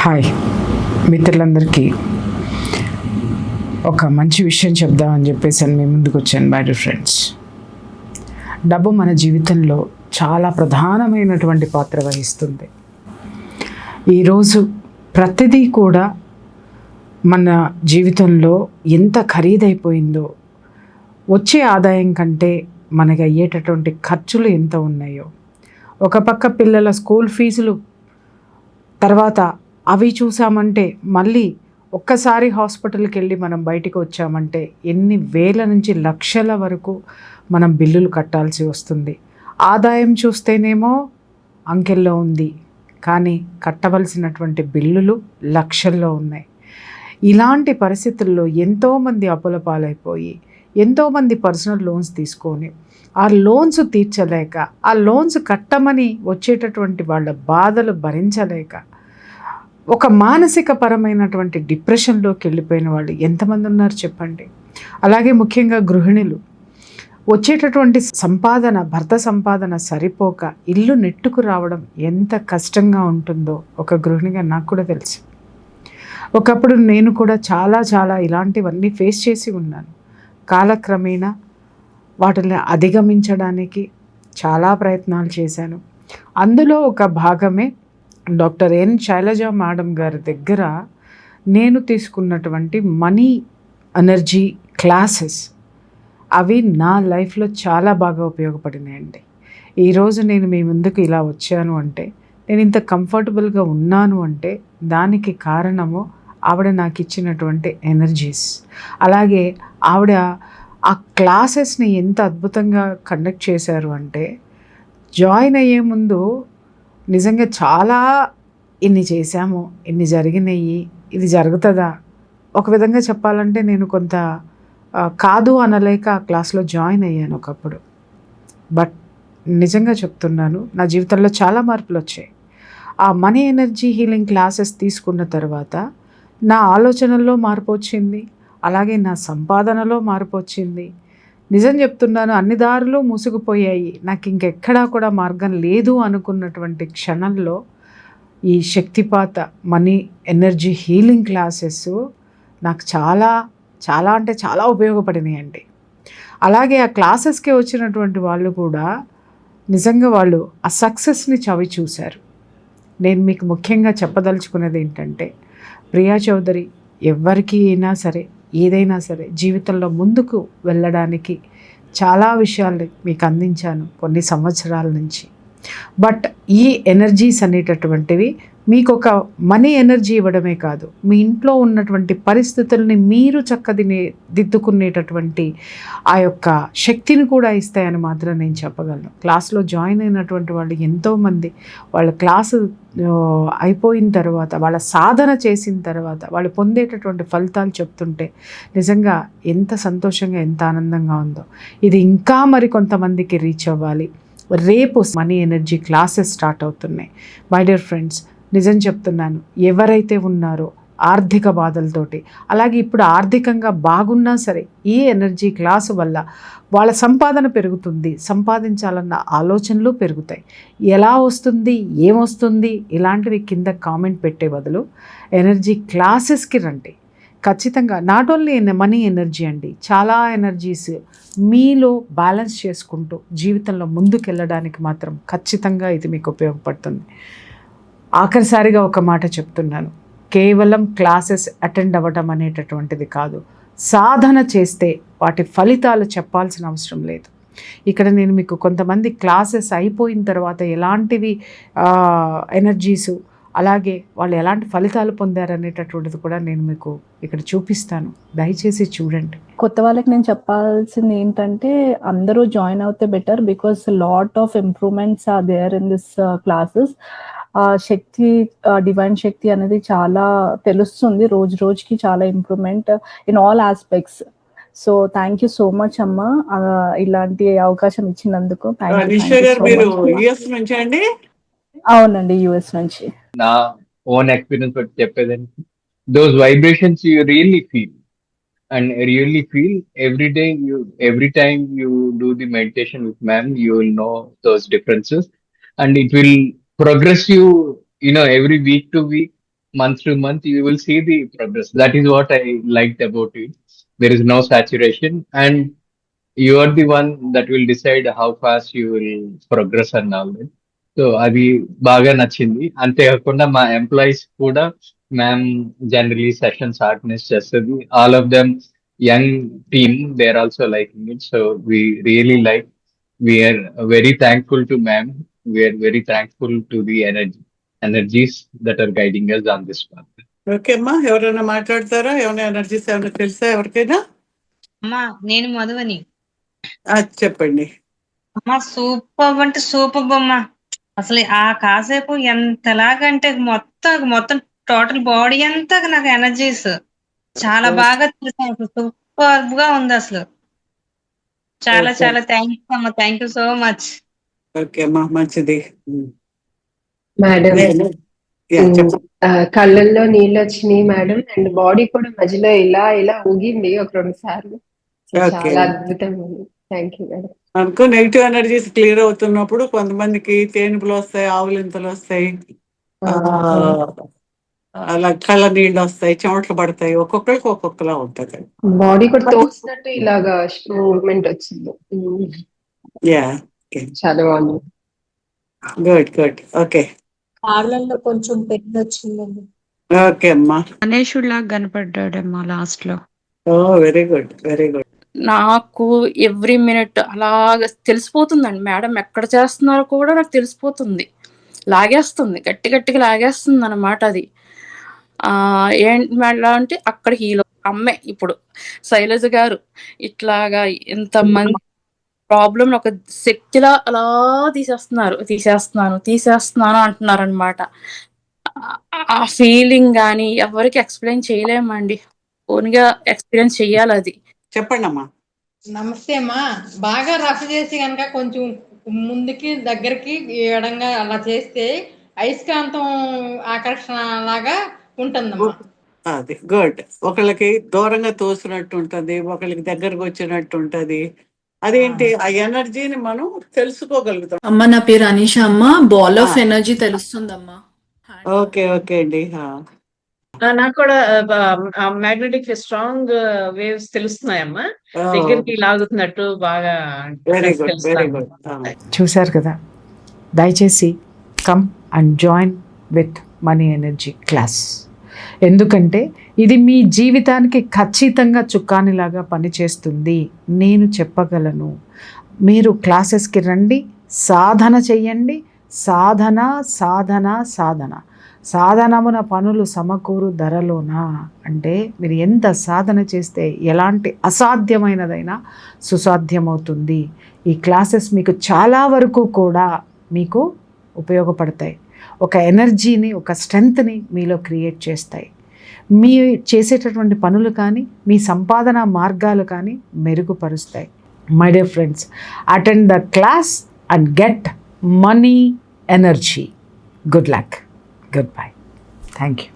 Hi మిత్రులందరికీ ఒక మంచి విషయం చెప్దామని చెప్పేసి మీ ముందుకు వచ్చాను. మై డియర్ ఫ్రెండ్స్, డబ్బు మన జీవితంలో చాలా ప్రధానమైనటువంటి పాత్ర వహిస్తుంది. ఈరోజు ప్రతిదీ కూడా మన జీవితంలో ఎంత ఖరీదైపోయిందో, వచ్చే ఆదాయం కంటే మనకి అయ్యేటటువంటి ఖర్చులు ఎంత ఉన్నాయో, ఒక పక్క పిల్లల స్కూల్ ఫీజులు, తర్వాత అవి చూసామంటే మళ్ళీ ఒక్కసారి హాస్పిటల్కి వెళ్ళి మనం బయటికి వచ్చామంటే ఎన్ని వేల నుంచి లక్షల వరకు మనం బిల్లులు కట్టాల్సి వస్తుంది. ఆదాయం చూస్తేనేమో అంకెల్లో ఉంది, కానీ కట్టవలసినటువంటి బిల్లులు లక్షల్లో ఉన్నాయి. ఇలాంటి పరిస్థితుల్లో ఎంతోమంది అప్పుల పాలైపోయి, ఎంతోమంది పర్సనల్ లోన్స్ తీసుకొని ఆ లోన్స్ తీర్చలేక, ఆ లోన్స్ కట్టమని వచ్చేటటువంటి వాళ్ళ బాధలు భరించలేక ఒక మానసిక పరమైనటువంటి డిప్రెషన్లోకి వెళ్ళిపోయిన వాళ్ళు ఎంతమంది ఉన్నారు చెప్పండి. అలాగే ముఖ్యంగా గృహిణులు, వచ్చేటటువంటి సంపాదన, భర్త సంపాదన సరిపోక ఇల్లు నెట్టుకు రావడం ఎంత కష్టంగా ఉంటుందో ఒక గృహిణిగా నాకు కూడా తెలుసు. ఒకప్పుడు నేను కూడా చాలా ఇలాంటివన్నీ ఫేస్ చేసి ఉన్నాను. కాలక్రమేణా వాటిని అధిగమించడానికి చాలా ప్రయత్నాలు చేశాను. అందులో ఒక భాగమే డాక్టర్ ఎన్ శైలజ మేడం గారి దగ్గర నేను తీసుకున్నటువంటి మనీ ఎనర్జీ క్లాసెస్. అవి నా లైఫ్లో చాలా బాగా ఉపయోగపడినాయండి. ఈరోజు నేను మీ ముందుకు ఇలా వచ్చాను అంటే, నేను ఇంత కంఫర్టబుల్గా ఉన్నాను అంటే దానికి కారణము ఆవిడ నాకు ఇచ్చినటువంటి ఎనర్జీస్. అలాగే ఆవిడ ఆ క్లాసెస్ని ఎంత అద్భుతంగా కండక్ట్ చేశారు అంటే, జాయిన్ అయ్యే ముందు నిజంగా చాలా ఇన్ని చేశాము, ఇన్ని జరిగినాయి, ఇది జరుగుతుందా, ఒక విధంగా చెప్పాలంటే నేను కొంత కాదు అనలేక ఆ క్లాస్లో జాయిన్ అయ్యాను ఒకప్పుడు. బట్ నిజంగా చెప్తున్నాను, నా జీవితంలో చాలా మార్పులు వచ్చాయి. ఆ మనీ ఎనర్జీ హీలింగ్ క్లాసెస్ తీసుకున్న తర్వాత నా ఆలోచనల్లో మార్పు వచ్చింది, అలాగే నా సంపాదనలో మార్పు వచ్చింది. నిజం చెప్తున్నాను, అన్ని దారులు మూసుకుపోయాయి. నాకు ఇంకెక్కడా కూడా మార్గం లేదు అనుకున్నటువంటి క్షణంలో ఈ శక్తిపాత మనీ ఎనర్జీ హీలింగ్ క్లాసెస్ నాకు చాలా అంటే చాలా ఉపయోగపడినాయండి. అలాగే ఆ క్లాసెస్కి వచ్చినటువంటి వాళ్ళు కూడా నిజంగా వాళ్ళు ఆ సక్సెస్ని చవి చూశారు. నేను మీకు ముఖ్యంగా చెప్పదలుచుకునేది ఏంటంటే, ప్రియా చౌదరి ఎవరికి అయినా సరే, ఏదైనా సరే జీవితంలో ముందుకు వెళ్ళడానికి చాలా విషయాలు మీకు అందించాను కొన్ని సంవత్సరాల నుంచి. బట్ ఈ ఎనర్జీస్ అనేటటువంటివి మీకు ఒక మనీ ఎనర్జీ ఇవ్వడమే కాదు, మీ ఇంట్లో ఉన్నటువంటి పరిస్థితుల్ని మీరు దిద్దుకునేటటువంటి ఆ యొక్క శక్తిని కూడా ఇస్తాయని మాత్రం నేను చెప్పగలను. క్లాస్లో జాయిన్ అయినటువంటి వాళ్ళు ఎంతోమంది వాళ్ళ క్లాసు అయిపోయిన తర్వాత, వాళ్ళ సాధన చేసిన తర్వాత వాళ్ళు పొందేటటువంటి ఫలితాలు చెప్తుంటే నిజంగా ఎంత సంతోషంగా, ఎంత ఆనందంగా ఉందో. ఇది ఇంకా మరి కొంతమందికి రీచ్ అవ్వాలి. రేపు మనీ ఎనర్జీ క్లాసెస్ స్టార్ట్ అవుతున్నాయి. మై డియర్ ఫ్రెండ్స్, నిజం చెప్తున్నాను, ఎవరైతే ఉన్నారో ఆర్థిక బాధలతోటి, అలాగే ఇప్పుడు ఆర్థికంగా బాగున్నా సరే ఈ ఎనర్జీ క్లాసు వల్ల వాళ్ళ సంపాదన పెరుగుతుంది, సంపాదించాలన్న ఆలోచనలు పెరుగుతాయి. ఎలా వస్తుంది, ఏమొస్తుంది, ఇలాంటివి కింద కామెంట్ పెట్టే బదులు ఎనర్జీ క్లాసెస్కి రండి. ఖచ్చితంగా నాట్ ఓన్లీ మనీ ఎనర్జీ అండి, చాలా ఎనర్జీస్ మీలో బ్యాలెన్స్ చేసుకుంటూ జీవితంలో ముందుకెళ్ళడానికి మాత్రం ఖచ్చితంగా ఇది మీకు ఉపయోగపడుతుంది. ఆఖరిసారిగా ఒక మాట చెప్తున్నాను, కేవలం క్లాసెస్ అటెండ్ అవ్వడం అనేటటువంటిది కాదు, సాధన చేస్తే వాటి ఫలితాలు చెప్పాల్సిన అవసరం లేదు. ఇక్కడ నేను మీకు కొంతమంది క్లాసెస్ అయిపోయిన తర్వాత ఎలాంటివి ఎనర్జీసు, అలాగే వాళ్ళు ఎలాంటి ఫలితాలు పొందారనేటటువంటిది కూడా నేను మీకు ఇక్కడ చూపిస్తాను. దయచేసి చూడండి. కొత్త వాళ్ళకి నేను చెప్పాల్సింది ఏంటంటే, అందరూ జాయిన్ అవుతే better, because lot of improvements are there in this classes. Shakti, divine Shakti అనేది చాలా తెలుస్తుంది, రోజు రోజుకి చాలా improvement in all aspects. So thank you so much అమ్మ, ఇలాంటి అవకాశం ఇచ్చినందుకు. అవునండి, యుఎస్ నుంచి. నా ఓన్ ఎక్స్పీరియన్స్ బట్టి చెప్పేదానికి, those vibrations you really feel and really feel every day. Every time you do the meditation with ma'am, you will know those differences, and it will progress you, every week to week. month to month, you will see the progress. That is what I liked about it. There is no saturation, and you are the one that will decide how fast you will progress and all that. So అది బాగా నచ్చింది. అంతేకాకుండా మా employees కూడా ma'am generally sessions organise చేస్తుంది. All of them young team, they are also liking it. So we really like, we are very thankful to ma'am, we are very thankful to the energies that are guiding us on this path. Okay అమ్మా, ఎవరైనా మాట్లాడతారా? ఏమైనా energies ఏమైనా తెలుసా ఎవరికైనా? అమ్మా నేను మధువని. చెప్పండి అమ్మా, సూపర్ అంటే సూపర్ అమ్మా. అసలు ఆ కాసేపు ఎంతలాగంటే మొత్తం టోటల్ బాడీ అంతా నాకు ఎనర్జీస్ చాలా బాగా తెలిసాయి. సూపర్ గా ఉంది అసలు. చాలా Okay. చాలా థ్యాంక్స్ అమ్మా, thank you so much. Okay అమ్మా, మంచిది. మేడం చెప్పండి. కళ్ళల్లో నీళ్ళు వచ్చినాయి మేడం, అండ్ బాడీ కూడా మధ్యలో ఇలా ఇలా ఊగింది ఒక 2 సార్లు. Okay. చాలా అద్భుతంగా ఉంది. Thank you madam. అనుకో నెగిటివ్ ఎనర్జీస్ క్లియర్ అవుతున్నప్పుడు కొంతమందికి తేనుపులు వస్తాయి, ఆవులింతలు వస్తాయి, అలా కళ్ళ నీళ్ళు వస్తాయి, చెమటలు పడతాయి. ఒక్కొక్కరికి ఒక్కొక్కలా ఉంటది. బాడీ కూడా తోసినట్టు ఇలాగా మూవ్మెంట్ వచ్చింది. యా, చాలా బాగుంది. Good good. ఓకే కాళ్ళల్లో కొంచెం పెయిన్ వచ్చిందండి. ఓకే అమ్మా. గణేశుడిలాగా కనపడ్డాడమ్మా లాస్ట్ లో. ఓ వెరీ గుడ్, వెరీ గుడ్. నాకు ఎవ్రీ మినిట్ అలాగ తెలిసిపోతుందండి మేడం, ఎక్కడ చేస్తున్నారో కూడా నాకు తెలిసిపోతుంది. లాగేస్తుంది, గట్టి గట్టిగా లాగేస్తుంది అన్నమాట అది. ఏంటి మేడం అంటే అక్కడ హీలో అమ్మే ఇప్పుడు శైలజ గారు ఇట్లాగా ఇంతమంది ప్రాబ్లం ఒక శక్తిలా అలా తీసేస్తున్నాను అంటున్నారు అనమాట. ఆ ఫీలింగ్ కానీ ఎవరికి ఎక్స్ప్లెయిన్ చేయలేమండి, ఓన్గా ఎక్స్పీరియన్స్ చెయ్యాలి అది. చెప్పండి అమ్మా. నమస్తే అమ్మా. బాగా రఫ్ చేసి కనుక కొంచెం ముందుకి దగ్గరికి ఎడంగా అలా చేస్తే అయస్కాంతం ఆకర్షణ లాగా ఉంటుందమ్మా. అది గుడ్. ఒకళ్ళకి దూరంగా తోసినట్టు ఉంటది, ఒకళ్ళకి దగ్గరకు వచ్చినట్టు ఉంటది. అదేంటి, ఆ ఎనర్జీని మనం తెలుసుకోగలుగుతాం. అమ్మ నా పేరు అనీష అమ్మ. బాల్ ఆఫ్ ఎనర్జీ తెలుస్తుందమ్మా. ఓకే ఓకే అండి. నాకు కూడా మ్యాగ్నెటిక్ స్ట్రాంగ్ వేవ్స్ తెలుస్తున్నాయమ్మా, దగ్గరికి లాగుతున్నట్టు బాగా. Very good, very good. చూశారు కదా, దయచేసి come and join with money energy class. ఎందుకంటే ఇది మీ జీవితానికి ఖచ్చితంగా చుక్కానిలాగా పనిచేస్తుంది. నేను చెప్పగలను, మీరు క్లాసెస్కి రండి, సాధన చెయ్యండి. సాధన సాధన సాధన సాధనమున పనులు సమకూరు ధరలోనా అంటే మీరు ఎంత సాధన చేస్తే ఎలాంటి అసాధ్యమైనదైనా సుసాధ్యమవుతుంది. ఈ క్లాసెస్ మీకు చాలా వరకు కూడా మీకు ఉపయోగపడతాయి. ఒక ఎనర్జీని, ఒక స్ట్రెంగ్త్ని మీలో క్రియేట్ చేస్తాయి. మీ చేసేటటువంటి పనులు కానీ, మీ సంపాదన మార్గాలు కానీ మెరుగుపరుస్తాయి. My dear friends, attend the class and get money energy. Good luck. Goodbye. Thank you.